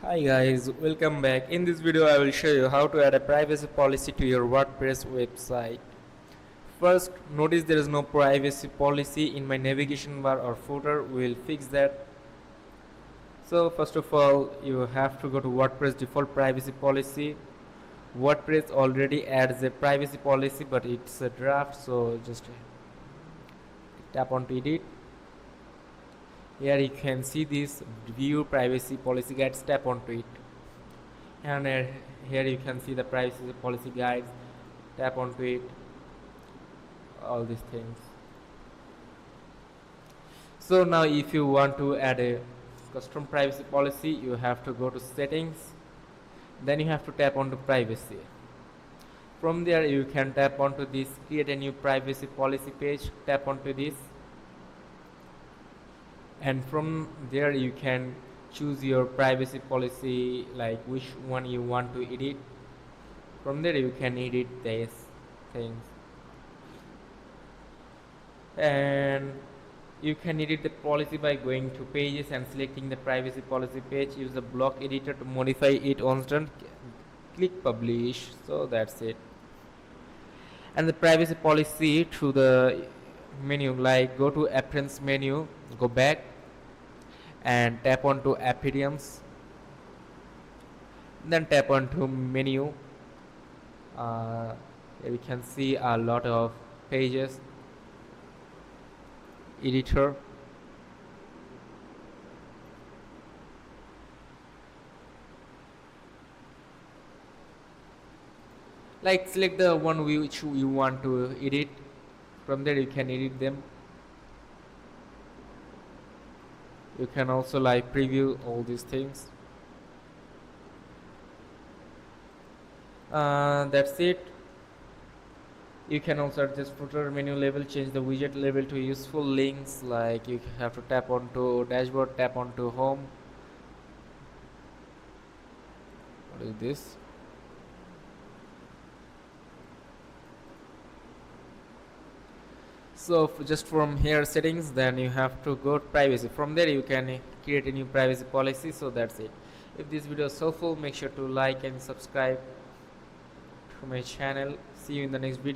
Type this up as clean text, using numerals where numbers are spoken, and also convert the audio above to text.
Hi guys, welcome back. In this video I will show you how to add a privacy policy to your WordPress website. First, notice there is no privacy policy in my navigation bar or footer. We will fix that. So first of all, you have to go to WordPress default privacy policy. WordPress already adds a privacy policy, but it's a draft, so just tap onto edit. Here you can see this view privacy policy guides, tap onto it. And here you can see the privacy policy guides, tap onto it, all these things. So now if you want to add a custom privacy policy, you have to go to settings, then you have to tap onto privacy. From there you can tap onto this create a new privacy policy page, tap onto this, and from there you can choose your privacy policy, like which one you want to edit. From there you can edit these things, and you can edit the policy by going to pages and selecting the privacy policy page. Use the block editor to modify it. Once done, click publish. So that's it. And the privacy policy through the menu, like go to appearance menu, go back and tap onto appearance, then tap onto menu. Here we can see a lot of pages, editor, like select the one which you want to edit. From there you can edit them. You can also like preview all these things. That's it. You can also adjust footer menu level, change the widget level to useful links, like you have to tap onto dashboard, tap onto home. What is this? So just from here settings, then you have to go to privacy. From there you can create a new privacy policy. So that's it. If this video is helpful, make sure to like and subscribe to my channel. See you in the next video.